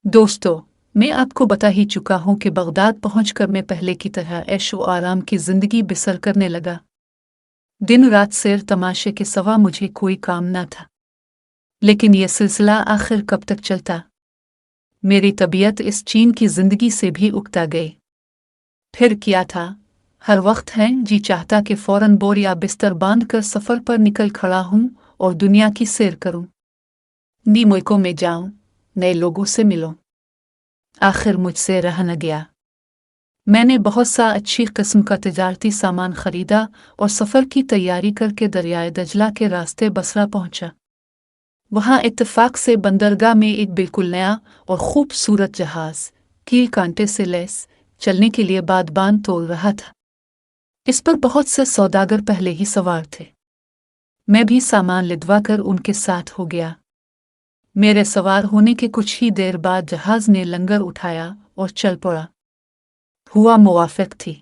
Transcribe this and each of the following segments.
दोस्तों, मैं आपको बता ही चुका हूं कि बगदाद पहुंचकर मैं पहले की तरह ऐशो आराम की जिंदगी बसर करने लगा। दिन रात सैर तमाशे के सिवा मुझे कोई काम न था। लेकिन यह सिलसिला आखिर कब तक चलता? मेरी तबीयत इस चीन की जिंदगी से भी उकता गई। फिर क्या था? हर वक्त है जी चाहता कि फौरन बोर या बिस्तर बांध कर सफर पर निकल खड़ा हूं और दुनिया की सैर करूं। नई मुल्कों में जाऊं, नए लोगों से मिलूं। आखिर मुझसे रह न गया। मैंने बहुत सा अच्छी किस्म का तिजारती सामान खरीदा और सफ़र की तैयारी करके दरियाए दजला के रास्ते बसरा पहुंचा। वहां इत्तेफाक से बंदरगाह में एक बिल्कुल नया और खूबसूरत जहाज कील कांटे से लैस चलने के लिए बादबान तोल रहा था। इस पर बहुत से सौदागर पहले ही सवार थे। मैं भी सामान लिदवा कर उनके साथ हो गया। मेरे सवार होने के कुछ ही देर बाद जहाज ने लंगर उठाया और चल पड़ा। हुआ मुवाफिक थी।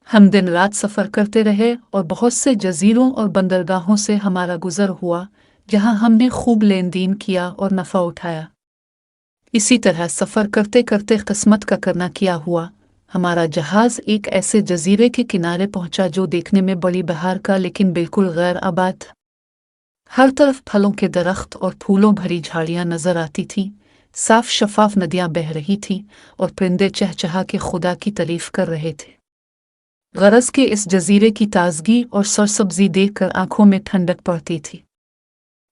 हम दिन रात सफ़र करते रहे और बहुत से जजीरों और बंदरगाहों से हमारा गुजर हुआ, जहां हमने खूब लेन देन किया और नफ़ा उठाया। इसी तरह सफ़र करते करते किस्मत का करना किया हुआ, हमारा जहाज़ एक ऐसे जजीरे के किनारे पहुंचा जो देखने में बड़ी बहार का लेकिन बिल्कुल गैर आबाद था। हर तरफ फलों के दरख्त और फूलों भरी झाड़ियां नजर आती थीं, साफ शफाफ नदियां बह रही थीं और परिंदे चहचहा के खुदा की तारीफ कर रहे थे। गरज के इस जजीरे की ताजगी और सरसब्जी देखकर आंखों में ठंडक पड़ती थी।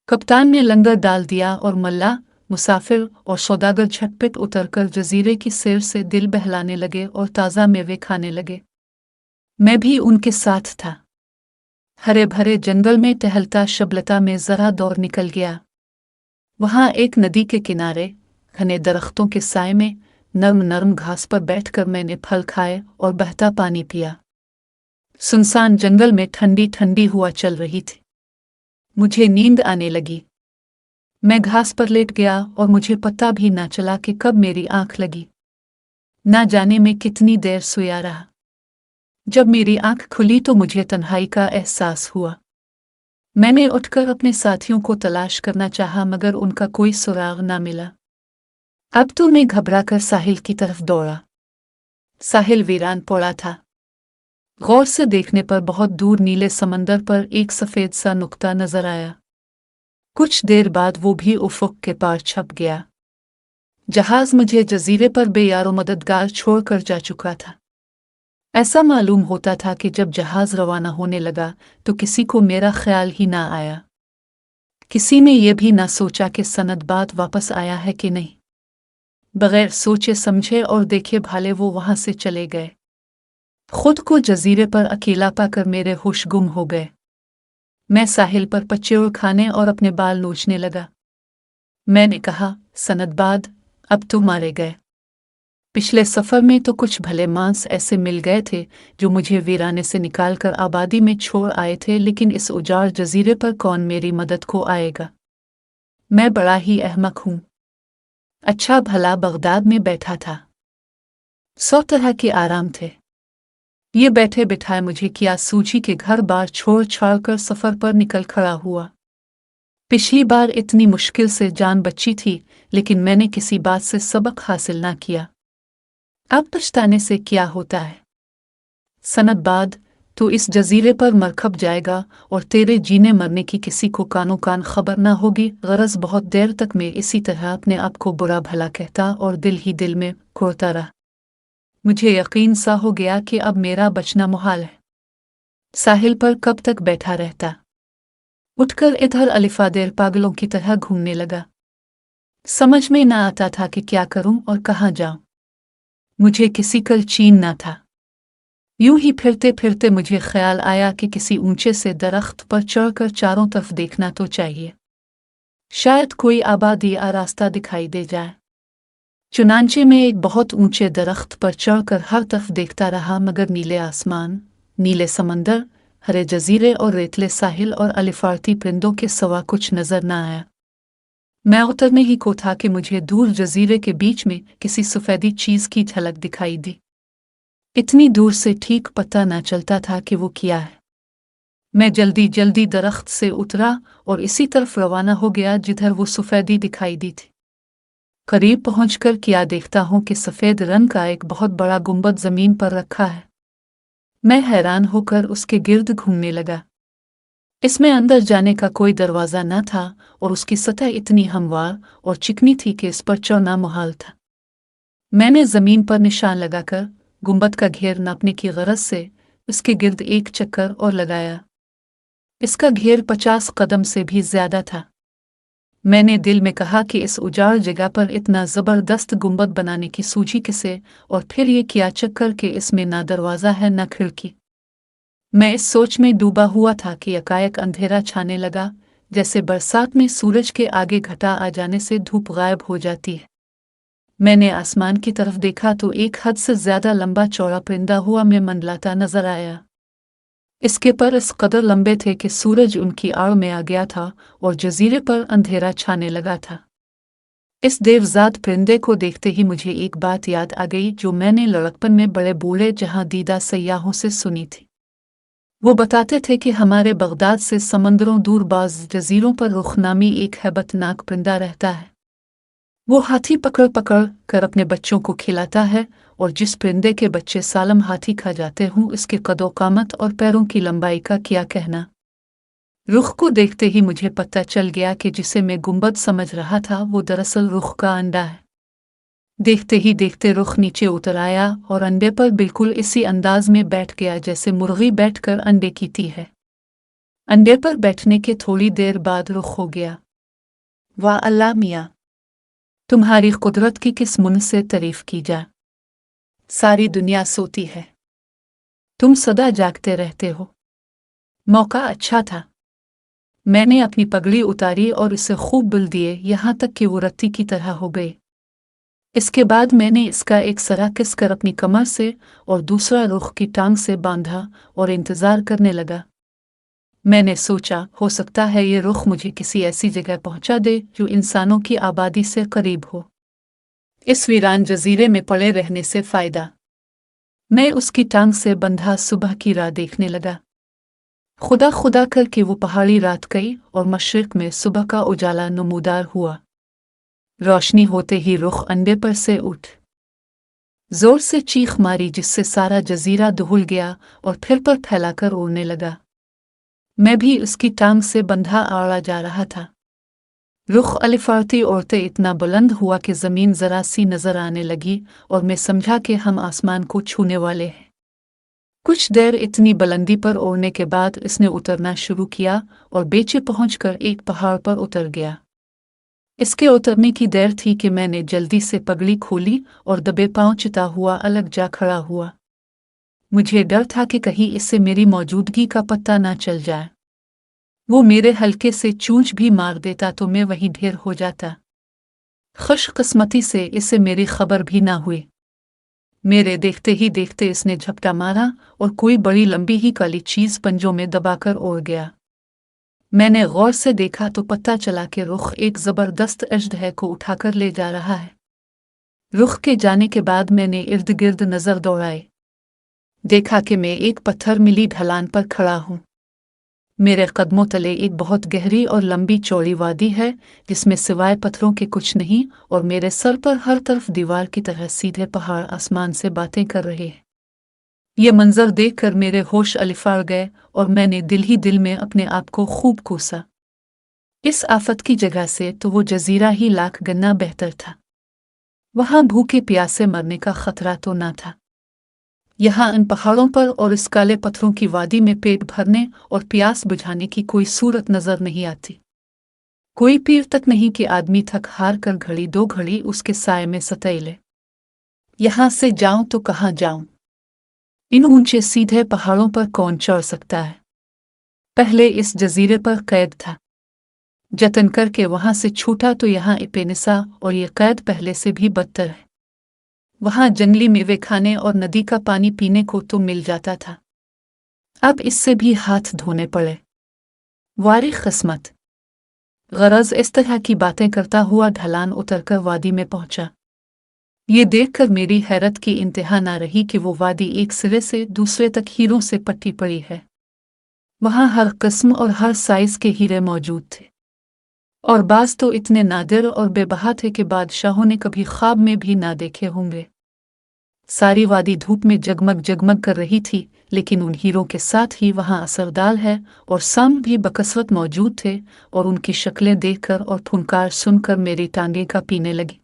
कप्तान ने लंगर डाल दिया और मल्ला, मुसाफिर और सौदागर झटपट उतरकर जजीरे की सैर से दिल बहलाने लगे और ताज़ा मेवे खाने लगे। मैं भी उनके साथ था। हरे भरे जंगल में टहलता शबलता में जरा दौड़ निकल गया। वहां एक नदी के किनारे घने दरख्तों के साए में नर्म नर्म घास पर बैठकर मैंने फल खाए और बहता पानी पिया। सुनसान जंगल में ठंडी ठंडी हवा चल रही थी। मुझे नींद आने लगी। मैं घास पर लेट गया और मुझे पता भी ना चला कि कब मेरी आंख लगी। ना जाने में कितनी देर सोया रहा। जब मेरी आंख खुली तो मुझे तन्हाई का एहसास हुआ। मैंने उठकर अपने साथियों को तलाश करना चाहा, मगर उनका कोई सुराग ना मिला। अब तो मैं घबराकर साहिल की तरफ दौड़ा। साहिल वीरान पड़ा था। गौर से देखने पर बहुत दूर नीले समंदर पर एक सफ़ेद सा नुक्ता नजर आया। कुछ देर बाद वो भी उफ़ुक़ के पार छप गया। जहाज मुझे जजीरे पर बेयारो मददगार छोड़कर जा चुका था। ऐसा मालूम होता था कि जब जहाज रवाना होने लगा तो किसी को मेरा ख्याल ही ना आया। किसी ने यह भी ना सोचा कि सनद बाद वापस आया है कि नहीं। बगैर सोचे समझे और देखे भाले वो वहां से चले गए। खुद को जजीरे पर अकेला पाकर मेरे होश गुम हो गए। मैं साहिल पर पचेड़ खाने और अपने बाल नोचने लगा। मैंने कहा, सनदबाद, अब तो मारे गए। पिछले सफर में तो कुछ भले मांस ऐसे मिल गए थे जो मुझे वीराने से निकालकर आबादी में छोड़ आए थे, लेकिन इस उजाड़ जजीरे पर कौन मेरी मदद को आएगा? मैं बड़ा ही अहमक हूं। अच्छा भला बगदाद में बैठा था। 100 तरह के आराम थे। ये बैठे बिठाए मुझे क्या सूझी के घर बार छोड़ छाड़ कर सफर पर निकल खड़ा हुआ। पिछली बार इतनी मुश्किल से जान बची थी, लेकिन मैंने किसी बात से सबक हासिल ना किया। अब पछताने से क्या होता है? सनद बाद तो इस जजीरे पर मरकब जाएगा और तेरे जीने मरने की किसी को कानो कान खबर ना होगी। गरज बहुत देर तक मैं इसी तरह अपने आप को बुरा भला कहता और दिल ही दिल में घुरता रहा। मुझे यकीन सा हो गया कि अब मेरा बचना मुहाल है। साहिल पर कब तक बैठा रहता? उठकर इधर अलिफादेर पागलों की तरह घूमने लगा। समझ में ना आता था कि क्या करूं और कहाँ जाऊं। मुझे किसी कल चीन ना था। यूं ही फिरते फिरते मुझे ख्याल आया कि किसी ऊंचे से दरख्त पर चढ़कर चारों तरफ देखना तो चाहिए। शायद कोई आबादी या रास्ता दिखाई दे जाए। चुनांचे में एक बहुत ऊंचे दरख्त पर चढ़कर हर तरफ देखता रहा, मगर नीले आसमान, नीले समंदर, हरे जजीरे और रेतले साहिल और अलिफारती परिंदों के सिवा कुछ नजर न आया। मैं उतरने ही को था कि मुझे दूर जजीरे के बीच में किसी सफेदी चीज की झलक दिखाई दी। इतनी दूर से ठीक पता न चलता था कि वो क्या है। मैं जल्दी जल्दी दरख्त से उतरा और इसी तरफ रवाना हो गया जिधर वो सफेदी दिखाई दी थी। करीब पहुंचकर क्या देखता हूं कि सफ़ेद रंग का एक बहुत बड़ा गुंबद जमीन पर रखा है। मैं हैरान होकर उसके गिर्द घूमने लगा। इसमें अंदर जाने का कोई दरवाज़ा न था और उसकी सतह इतनी हमवार और चिकनी थी कि इस पर चढ़ना मुहाल था। मैंने ज़मीन पर निशान लगाकर गुंबद का घेर नापने की गरज से इसके गिर्द एक चक्कर और लगाया। इसका घेर 50 कदम से भी ज्यादा था। मैंने दिल में कहा कि इस उजाड़ जगह पर इतना जबरदस्त गुंबद बनाने की सूझी किसे, और फिर ये किया चक्कर कि इसमें ना दरवाज़ा है न खिड़की। मैं इस सोच में डूबा हुआ था कि एकाएक अंधेरा छाने लगा, जैसे बरसात में सूरज के आगे घटा आ जाने से धूप गायब हो जाती है। मैंने आसमान की तरफ देखा तो एक हद से ज्यादा लंबा चौड़ा परिंदा हुआ में मंडलाता नजर आया। इसके पर इस कदर लंबे थे कि सूरज उनकी आड़ में आ गया था और जजीरे पर अंधेरा छाने लगा था। इस देवजात परिंदे को देखते ही मुझे एक बात याद आ गई जो मैंने लड़कपन में बड़े बूढ़े जहां दीदा सयाहों से सुनी थी। वो बताते थे कि हमारे बगदाद से समंदरों दूर बाज जजीरों पर रुख नामी एक हैबतनाक परिंदा रहता है। वो हाथी पकड़ पकड़ कर अपने बच्चों को खिलाता है, और जिस परिंदे के बच्चे सालम हाथी खा जाते हों इसके कदो कामत और पैरों की लंबाई का क्या कहना। रुख को देखते ही मुझे पता चल गया कि जिसे मैं गुंबद समझ रहा था वो दरअसल रुख का अंडा है। देखते ही देखते रुख नीचे उतर आया और अंडे पर बिल्कुल इसी अंदाज में बैठ गया जैसे मुर्गी बैठकर अंडे कीती है। अंडे पर बैठने के थोड़ी देर बाद रुख हो गया। वाह अल्लाह मियाँ, तुम्हारी कुदरत की किस मुन से तारीफ की जा। सारी दुनिया सोती है, तुम सदा जागते रहते हो। मौका अच्छा था। मैंने अपनी पगड़ी उतारी और इसे खूब बुल दिए, यहाँ तक कि वो रत्ती की तरह हो गए। इसके बाद मैंने इसका एक सरा किस कर अपनी कमर से और दूसरा रुख की टांग से बांधा और इंतजार करने लगा। मैंने सोचा हो सकता है ये रुख मुझे किसी ऐसी जगह पहुंचा दे जो इंसानों की आबादी से करीब हो। इस वीरान जजीरे में पड़े रहने से फायदा। मैं उसकी टांग से बंधा सुबह की राह देखने लगा। खुदा खुदा करके वो पहाड़ी रात गई और मशरिक में सुबह का उजाला नमूदार हुआ। रोशनी होते ही रुख अंडे पर से उठ जोर से चीख मारी जिससे सारा जजीरा दुहुल गया और फिर पर फैलाकर उड़ने लगा। मैं भी उसकी टांग से बंधा आड़ा जा रहा था। रुख अलिफारती औरतें इतना बुलंद हुआ कि ज़मीन ज़रा सी नज़र आने लगी और मैं समझा कि हम आसमान को छूने वाले हैं। कुछ देर इतनी बुलंदी पर उड़ने के बाद इसने उतरना शुरू किया और बेचे पहुंचकर एक पहाड़ पर उतर गया। इसके उतरने की देर थी कि मैंने जल्दी से पगड़ी खोली और दबे पांव चिता हुआ अलग जा खड़ा हुआ। मुझे डर था कि कहीं इससे मेरी मौजूदगी का पता ना चल जाए। वो मेरे हल्के से चूंच भी मार देता तो मैं वहीं ढेर हो जाता। खुशकिस्मती से इसे मेरी खबर भी ना हुई। मेरे देखते ही देखते इसने झपटा मारा और कोई बड़ी लंबी ही काली चीज पंजों में दबाकर उड़ गया। मैंने गौर से देखा तो पता चला कि रुख एक जबरदस्त अजदह को उठाकर ले जा रहा है। रुख के जाने के बाद मैंने इर्द गिर्द नजर दौड़ाई। देखा कि मैं एक पत्थर मिली ढलान पर खड़ा हूँ। मेरे कदमों तले एक बहुत गहरी और लंबी चौड़ी वादी है जिसमें सिवाय पत्थरों के कुछ नहीं, और मेरे सर पर हर तरफ दीवार की तरह सीधे पहाड़ आसमान से बातें कर रहे हैं। ये मंजर देखकर मेरे होश अलिफार गए और मैंने दिल ही दिल में अपने आप को खूब कोसा। इस आफत की जगह से तो वो जजीरा ही लाख गन्ना बेहतर था। वहां भूखे प्यासे मरने का खतरा तो ना था। यहाँ इन पहाड़ों पर और इस काले पत्थरों की वादी में पेट भरने और प्यास बुझाने की कोई सूरत नजर नहीं आती। कोई पीर तक नहीं कि आदमी थक हार कर घड़ी दो घड़ी उसके साए में सतई ले। यहाँ से जाऊं तो कहाँ जाऊं? इन ऊंचे सीधे पहाड़ों पर कौन चढ़ सकता है? पहले इस जजीरे पर कैद था। जतन करके वहां से छूटा तो यहाँ इपेनिसा, और ये कैद पहले से भी बदतर है। वहां जंगली मेवे खाने और नदी का पानी पीने को तो मिल जाता था, अब इससे भी हाथ धोने पड़े। वारी किस्मत। गरज इस तरह की बातें करता हुआ ढलान उतरकर वादी में पहुंचा। ये देखकर मेरी हैरत की इंतहा ना रही कि वो वादी एक सिरे से दूसरे तक हीरों से पट्टी पड़ी है। वहां हर किस्म और हर साइज के हीरे मौजूद थे, और बाज तो इतने नादिर और बेबहा थे कि बादशाहों ने कभी ख्वाब में भी ना देखे होंगे। सारी वादी धूप में जगमग जगमग कर रही थी, लेकिन उन हीरों के साथ ही वहां असरदार है और साम भी बकसरत मौजूद थे, और उनकी शक्लें देखकर और फुनकार सुनकर मेरी टांगें का पीने लगी।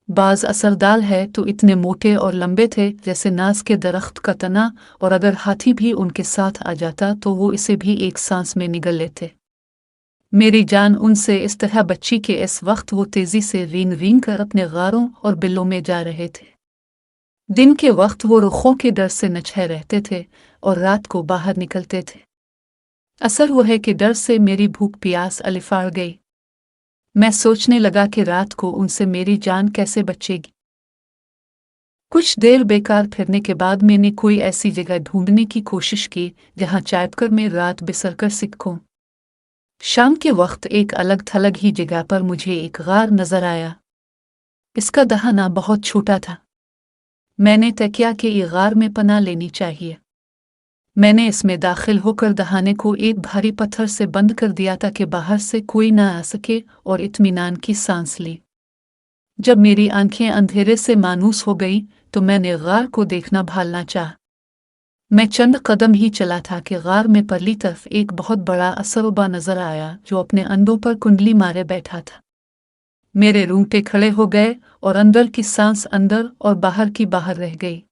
बाज असरदार है तो इतने मोटे और लंबे थे जैसे नाज के दरख्त का तना, और अगर हाथी भी उनके साथ आ जाता तो वो इसे भी एक सांस में निगल लेते। मेरी जान उनसे इस तरह बच्ची के इस वक्त वो तेजी से रींग रींग कर अपने गारों और बिलों में जा रहे थे। दिन के वक्त वो रुखों के डर से नछे रहते थे और रात को बाहर निकलते थे। असर वो है कि डर से मेरी भूख प्यास अलिफाड़ गई। मैं सोचने लगा कि रात को उनसे मेरी जान कैसे बचेगी। कुछ देर बेकार फिरने के बाद मैंने कोई ऐसी जगह ढूंढने की कोशिश की जहां चाहकर मैं रात बिसर कर सकूं। शाम के वक्त एक अलग थलग ही जगह पर मुझे एक गार नजर आया। इसका दहाना बहुत छोटा था। मैंने तय किया कि ये गार में पनाह लेनी चाहिए। मैंने इसमें दाखिल होकर दहाने को एक भारी पत्थर से बंद कर दिया ताकि बाहर से कोई ना आ सके, और इत्मीनान की सांस ली। जब मेरी आंखें अंधेरे से मानूस हो गई तो मैंने गार को देखना भालना चाहा। मैं चंद कदम ही चला था कि गार में परली तरफ एक बहुत बड़ा असरुबा नजर आया जो अपने अंडों पर कुंडली मारे बैठा था। मेरे रूंगटे खड़े हो गए और अंदर की सांस अंदर और बाहर की बाहर रह गई।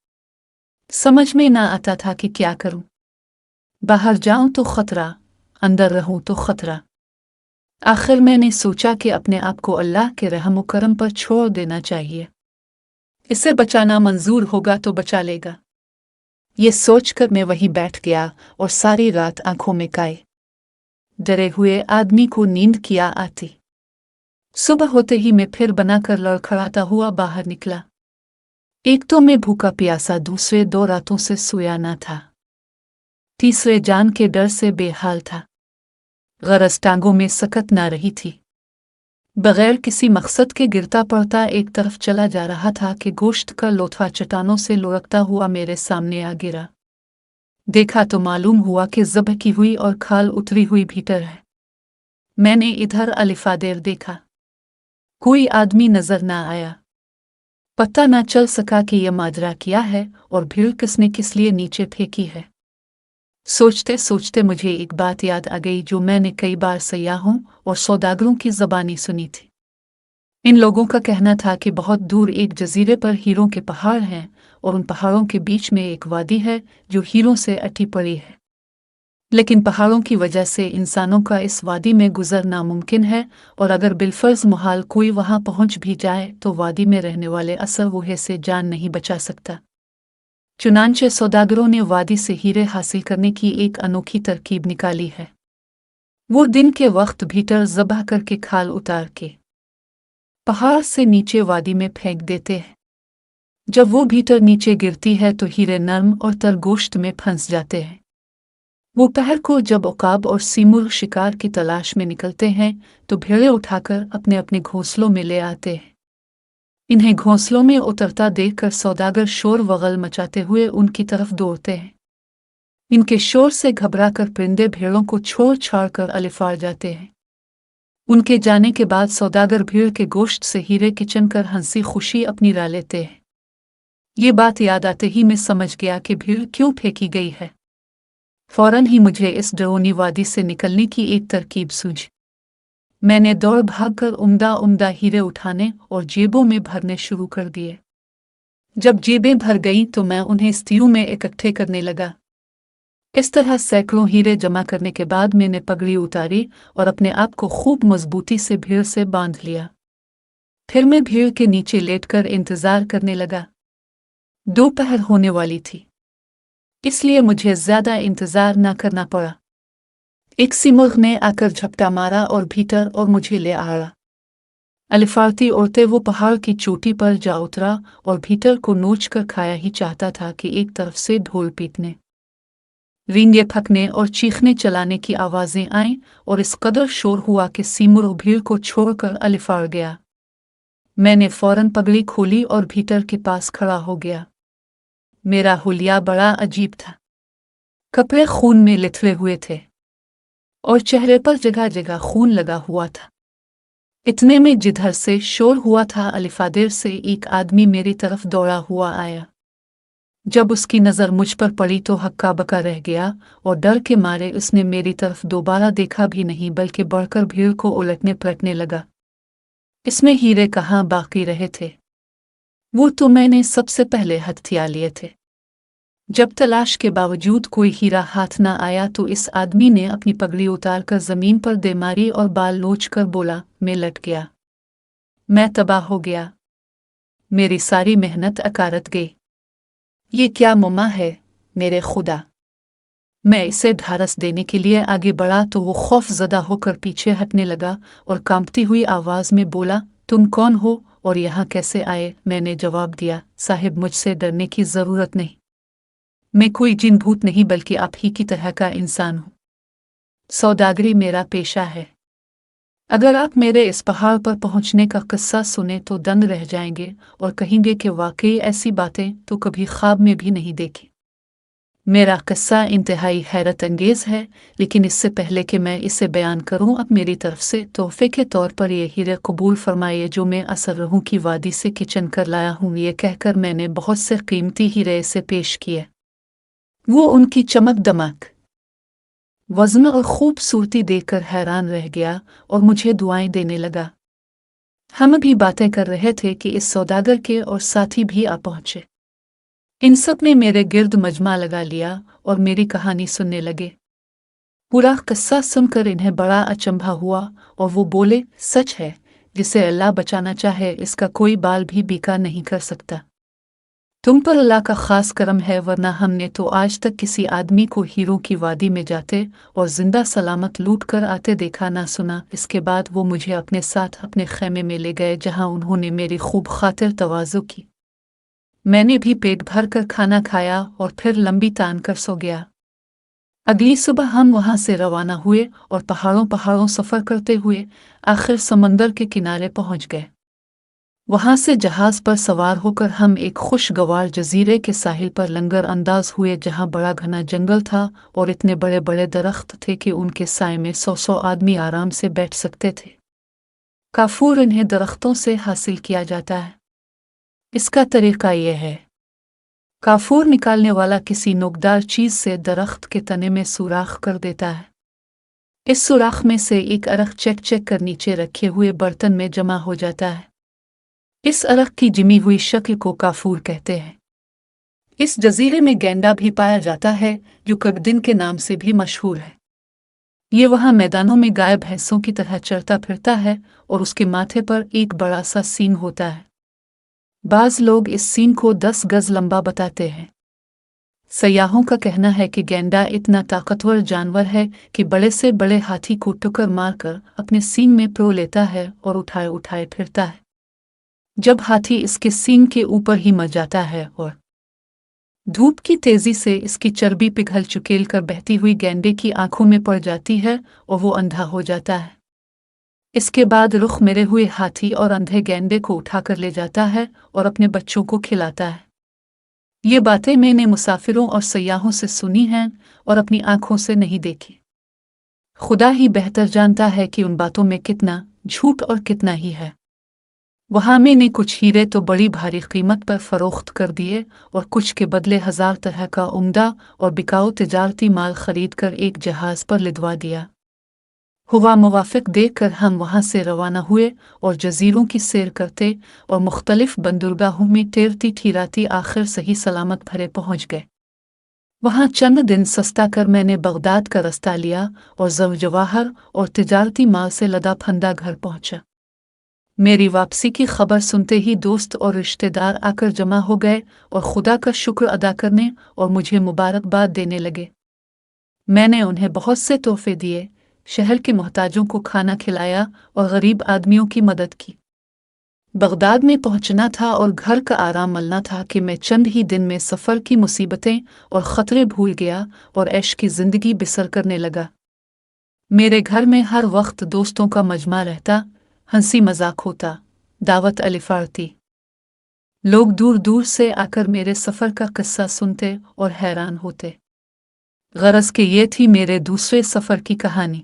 समझ में ना आता था कि क्या करूं। बाहर जाऊं तो खतरा, अंदर रहूं तो खतरा। आखिर मैंने सोचा कि अपने आप को अल्लाह के रहम करम पर छोड़ देना चाहिए। इसे बचाना मंजूर होगा तो बचा लेगा। ये सोचकर मैं वहीं बैठ गया और सारी रात आंखों में काए डरे हुए आदमी को नींद किया आती। सुबह होते ही मैं फिर बनाकर लड़खड़ाता हुआ बाहर निकला। एक तो मैं भूखा प्यासा, दूसरे 2 रातों से सोया ना था, तीसरे जान के डर से बेहाल था। गरज टांगों में सकत ना रही थी। बगैर किसी मकसद के गिरता पड़ता एक तरफ चला जा रहा था कि गोश्त का लोथवा चट्टानों से लुढ़कता हुआ मेरे सामने आ गिरा। देखा तो मालूम हुआ कि ज़ब्ह की हुई और खाल उतरी हुई भीतर है। मैंने इधर अलिफादेर देखा, कोई आदमी नजर ना आया। पता ना चल सका कि यह माजरा क्या है और भीड़ किसने किस लिए नीचे फेंकी है। सोचते सोचते मुझे एक बात याद आ गई जो मैंने कई बार सयाहों और सौदागरों की ज़बानी सुनी थी। इन लोगों का कहना था कि बहुत दूर एक जजीरे पर हीरों के पहाड़ हैं, और उन पहाड़ों के बीच में एक वादी है जो हीरों से अटी पड़ी है। लेकिन पहाड़ों की वजह से इंसानों का इस वादी में गुजर नामुमकिन है, और अगर बिलफर्ज मुहाल कोई वहां पहुंच भी जाए तो वादी में रहने वाले असर वूहे से जान नहीं बचा सकता। चुनांचे सौदागरों ने वादी से हीरे हासिल करने की एक अनोखी तरकीब निकाली है। वो दिन के वक्त भीतर ज़बह करके खाल उतार के पहाड़ से नीचे वादी में फेंक देते हैं। जब वो भीतर नीचे गिरती है तो हीरे नर्म और तर गोश्त में फंस जाते हैं। वो पहर को जब उकाब और सीमुर शिकार की तलाश में निकलते हैं तो भेड़े उठाकर अपने अपने घोंसलों में ले आते हैं। इन्हें घोंसलों में उतरता देखकर सौदागर शोर वगल मचाते हुए उनकी तरफ दौड़ते हैं। इनके शोर से घबराकर परिंदे भेड़ों को छोड़ छाड़ कर अलिफाड़ जाते हैं। उनके जाने के बाद सौदागर भीड़ के गोश्त से हीरे किचन कर हंसी खुशी अपनी राह लेते हैं। ये बात याद आते ही मैं समझ गया कि भीड़ क्यों फेंकी गई है। फौरन ही मुझे इस डरोनी वादी से निकलने की एक तरकीब सूझी। मैंने दौड़ भागकर उम्दा उम्दा हीरे उठाने और जेबों में भरने शुरू कर दिए। जब जेबें भर गईं तो मैं उन्हें स्तीरों में इकट्ठे करने लगा। इस तरह सैकड़ों हीरे जमा करने के बाद मैंने पगड़ी उतारी और अपने आप को खूब मजबूती से भीड़ से बांध लिया। फिर मैं भीड़ के नीचे लेटकर इंतजार करने लगा। दोपहर होने वाली थी, इसलिए मुझे ज्यादा इंतजार न करना पड़ा। एक सिमुर्ग ने आकर झपटा मारा और भीतर और मुझे ले आया। अलिफारती औरतें वो पहाड़ की चोटी पर जा उतरा और भीतर को नोच कर खाया ही चाहता था कि एक तरफ से ढोल पीटने, रींगे फकने और चीखने चलाने की आवाजें आईं, और इस कदर शोर हुआ कि सिमुर्ग भीड़ को छोड़कर अलिफाड़ गया। मैंने फौरन पगड़ी खोली और भीतर के पास खड़ा हो गया। मेरा हुलिया बड़ा अजीब था। कपड़े खून में लिथले हुए थे और चेहरे पर जगह जगह खून लगा हुआ था। इतने में जिधर से शोर हुआ था अलिफादेर से एक आदमी मेरी तरफ दौड़ा हुआ आया। जब उसकी नज़र मुझ पर पड़ी तो हक्का बक्का रह गया और डर के मारे उसने मेरी तरफ दोबारा देखा भी नहीं बल्कि बढ़कर भीड़ को उलटने पलटने लगा। इसमें हीरे कहाँ बाकी रहे थे, वो तो मैंने सबसे पहले हथिया लिए थे। जब तलाश के बावजूद कोई हीरा हाथ न आया तो इस आदमी ने अपनी पगड़ी उतारकर जमीन पर दे मारी और बाल नोच कर बोला, मैं लट गया, मैं तबाह हो गया, मेरी सारी मेहनत अकारत गई। ये क्या मुम्मा है मेरे खुदा। मैं इसे ढारस देने के लिए आगे बढ़ा तो वो खौफजदा होकर पीछे हटने लगा और कांपती हुई आवाज में बोला, तुम कौन हो और यहाँ कैसे आए? मैंने जवाब दिया, साहिब मुझसे डरने की जरूरत नहीं, मैं कोई जिन भूत नहीं बल्कि आप ही की तरह का इंसान हूँ। सौदागरी मेरा पेशा है। अगर आप मेरे इस पहाड़ पर पहुंचने का किस्सा सुने तो दंग रह जाएंगे और कहेंगे कि वाकई ऐसी बातें तो कभी ख्वाब में भी नहीं देखी। मेरा किस्सा इंतहाई हैरत अंगेज है, लेकिन इससे पहले कि मैं इसे बयान करूं, अब मेरी तरफ से तोहफे के तौर पर ये हीरे कबूल फरमाइए जो मैं असरहू की वादी से किचन कर लाया हूँ। ये कहकर मैंने बहुत से कीमती हीरे इसे पेश किए। वो उनकी चमक दमक, वज़न और खूबसूरती देखकर हैरान रह गया और मुझे दुआएं देने लगा। हम भी बातें कर रहे थे कि इस सौदागर के और साथी भी आ पहुंचे। इन सब ने मेरे गिर्द मजमा लगा लिया और मेरी कहानी सुनने लगे। पूरा किस्सा सुनकर इन्हें बड़ा अचंभा हुआ और वो बोले, सच है, जिसे अल्लाह बचाना चाहे इसका कोई बाल भी बीका नहीं कर सकता। तुम पर अल्लाह का खास करम है, वरना हमने तो आज तक किसी आदमी को हीरों की वादी में जाते और जिंदा सलामत लूट कर आते देखा ना सुना। इसके बाद वो मुझे अपने साथ अपने खेमे में ले गए जहां उन्होंने मेरी खूब खातिर तवाज़ो की। मैंने भी पेट भर कर खाना खाया और फिर लंबी तान कर सो गया। अगली सुबह हम वहां से रवाना हुए और पहाड़ों सफ़र करते हुए आखिर समंदर के किनारे पहुंच गए। वहां से जहाज पर सवार होकर हम एक खुशगवार जजीरे के साहिल पर लंगर अंदाज हुए जहां बड़ा घना जंगल था और इतने बड़े बड़े दरख्त थे कि उनके साए में 100 आदमी आराम से बैठ सकते थे। काफूर इन्हें दरख्तों से हासिल किया जाता है। इसका तरीका यह है, काफूर निकालने वाला किसी नोकदार चीज से दरख्त के तने में सुराख कर देता है। इस सुराख में से एक अरख चेक कर नीचे रखे हुए बर्तन में जमा हो जाता है। इस अरख की जिमी हुई शक्ल को काफूर कहते हैं। इस जजीरे में गेंडा भी पाया जाता है जो कगदिन के नाम से भी मशहूर है। ये वहां मैदानों में गाय भैंसों की तरह चरता फिरता है और उसके माथे पर एक बड़ा सा सींग होता है। बाज लोग इस सींग को 10 गज लंबा बताते हैं। सयाहों का कहना है कि गेंडा इतना ताकतवर जानवर है कि बड़े से बड़े हाथी को टक्कर मारकर अपने सींग में प्रो लेता है और उठाए उठाए फिरता है। जब हाथी इसके सींग के ऊपर ही मर जाता है और धूप की तेजी से इसकी चर्बी पिघल चुकेल कर बहती हुई गेंडे की आंखों में पड़ जाती है और वो अंधा हो जाता है। इसके बाद रुख मेरे हुए हाथी और अंधे गेंडे को उठाकर ले जाता है और अपने बच्चों को खिलाता है। ये बातें मैंने मुसाफिरों और सयाहों से सुनी हैं और अपनी आंखों से नहीं देखी। खुदा ही बेहतर जानता है कि उन बातों में कितना झूठ और कितना ही है। वहां मैंने कुछ हीरे तो बड़ी भारी कीमत पर फरोख्त कर दिए और कुछ के बदले 1000 तरह का उम्दा और बिकाऊ तिजारती माल खरीद कर एक जहाज पर लिदवा दिया। हुआ मुवाफिक देखकर हम वहां से रवाना हुए और जजीरों की सैर करते और मुख्तलिफ बंदरगाहों में तैरती ठिराती आखिर सही सलामत भरे पहुंच गए। वहां चंद दिन सस्ता कर मैंने बगदाद का रास्ता लिया और जवाहर और तिजारती माल से लदा फंदा घर पहुंचा। मेरी वापसी की खबर सुनते ही दोस्त और रिश्तेदार आकर जमा हो गए और खुदा का शुक्र अदा करने और मुझे मुबारकबाद देने लगे। मैंने उन्हें बहुत से तोहफे दिए, शहर के मोहताजों को खाना खिलाया और गरीब आदमियों की मदद की। बगदाद में पहुंचना था और घर का आराम मलना था कि मैं चंद ही दिन में सफ़र की मुसीबतें और ख़तरे भूल गया और ऐश की ज़िंदगी बिसर करने लगा। मेरे घर में हर वक्त दोस्तों का मजमा रहता, हंसी मजाक होता, दावत अलिफारती। लोग दूर दूर से आकर मेरे सफ़र का किस्सा सुनते और हैरान होते। गरज के ये थी मेरे दूसरे सफ़र की कहानी।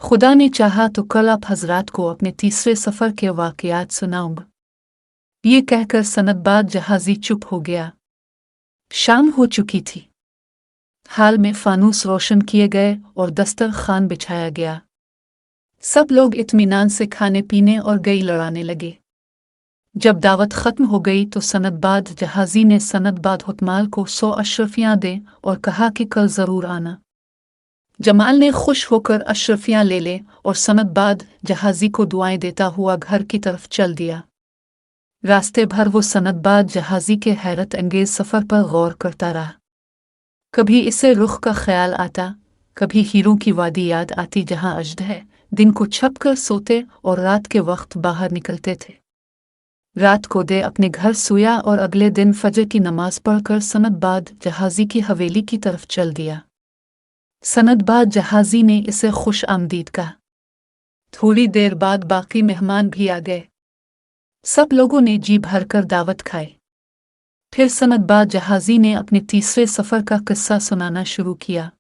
खुदा ने चाहा तो कल आप हजरात को अपने तीसरे सफ़र के वाक़यात सुनाऊंगा। ये कहकर सनदबाज जहाज़ी चुप हो गया। शाम हो चुकी थी। हाल में फानूस रोशन किए गए और दस्तरखान बिछाया गया। सब लोग इत्मीनान से खाने पीने और गई लड़ाने लगे। जब दावत ख़त्म हो गई तो सनदबाज जहाज़ी ने सनदबाज हुतमाल को 100 अशरफियाँ दे और कहा कि कल ज़रूर आना। जमाल ने खुश होकर अशरफियाँ ले ले और सनदबाज जहाज़ी को दुआएं देता हुआ घर की तरफ चल दिया। रास्ते भर वो सनदबाज जहाज़ी के हैरत अंगेज सफ़र पर गौर करता रहा। कभी इसे रुख का ख्याल आता, कभी हीरों की वादी याद आती जहाँ अजदह दिन को छप कर सोते और रात के वक्त बाहर निकलते थे। रात को दे अपने घर सोया और अगले दिन फजर की नमाज पढ़कर सनदबाज जहाज़ी की हवेली की तरफ चल दिया। सनदबाज जहाज़ी ने इसे खुश आमदीद कहा। थोड़ी देर बाद बाकी मेहमान भी आ गए। सब लोगों ने जी भरकर दावत खाई। फिर सनदबाज जहाज़ी ने अपने तीसरे सफ़र का किस्सा सुनाना शुरू किया।